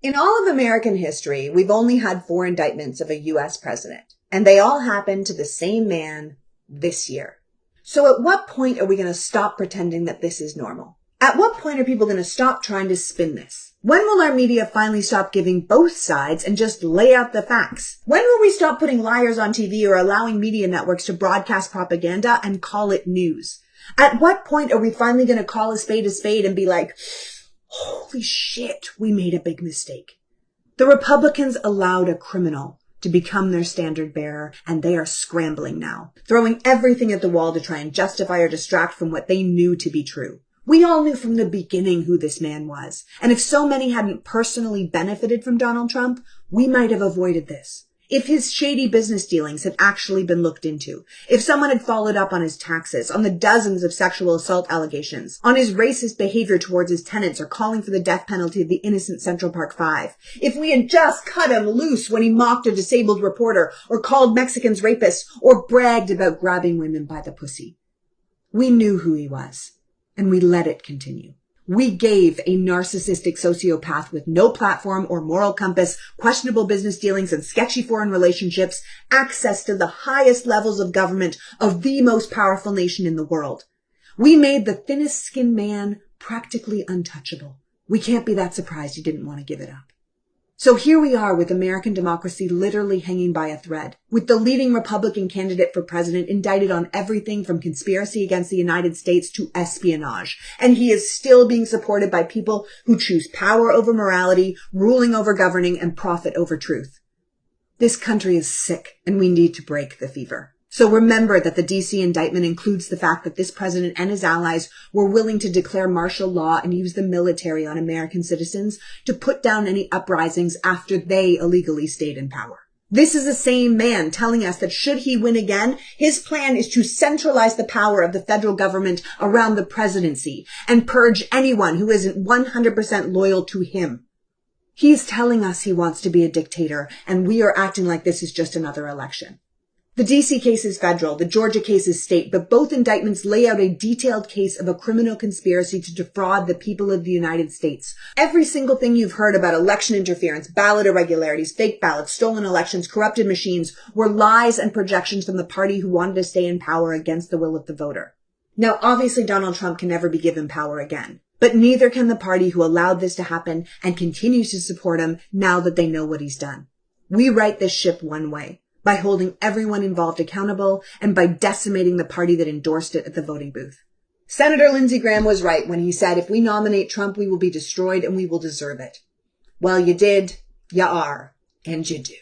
In all of American history, we've only had 4 indictments of a U.S. president, and they all happened to the same man this year. So at what point are we going to stop pretending that this is normal? At what point are people going to stop trying to spin this? When will our media finally stop giving both sides and just lay out the facts? When will we stop putting liars on TV or allowing media networks to broadcast propaganda and call it news? At what point are we finally going to call a spade and be like, holy shit, we made a big mistake? The Republicans allowed a criminal to become their standard bearer, and they are scrambling now, throwing everything at the wall to try and justify or distract from what they knew to be true. We all knew from the beginning who this man was, and if so many hadn't personally benefited from Donald Trump, we might have avoided this. If his shady business dealings had actually been looked into, if someone had followed up on his taxes, on the dozens of sexual assault allegations, on his racist behavior towards his tenants or calling for the death penalty of the innocent Central Park Five, if we had just cut him loose when he mocked a disabled reporter or called Mexicans rapists or bragged about grabbing women by the pussy. We knew who he was, and we let it continue. We gave a narcissistic sociopath with no platform or moral compass, questionable business dealings, and sketchy foreign relationships access to the highest levels of government of the most powerful nation in the world. We made the thinnest skinned man practically untouchable. We can't be that surprised he didn't want to give it up. So here we are with American democracy literally hanging by a thread, with the leading Republican candidate for president indicted on everything from conspiracy against the United States to espionage. And he is still being supported by people who choose power over morality, ruling over governing, and profit over truth. This country is sick, and we need to break the fever. So remember that the DC indictment includes the fact that this president and his allies were willing to declare martial law and use the military on American citizens to put down any uprisings after they illegally stayed in power. This is the same man telling us that should he win again, his plan is to centralize the power of the federal government around the presidency and purge anyone who isn't 100% loyal to him. He's telling us he wants to be a dictator, and we are acting like this is just another election. The DC case is federal, the Georgia case is state, but both indictments lay out a detailed case of a criminal conspiracy to defraud the people of the United States. Every single thing you've heard about election interference, ballot irregularities, fake ballots, stolen elections, corrupted machines were lies and projections from the party who wanted to stay in power against the will of the voter. Now, obviously, Donald Trump can never be given power again, but neither can the party who allowed this to happen and continues to support him now that they know what he's done. We right this ship one way, by holding everyone involved accountable and by decimating the party that endorsed it at the voting booth. Senator Lindsey Graham was right when he said, if we nominate Trump, we will be destroyed and we will deserve it. Well, you did, you are, and you do.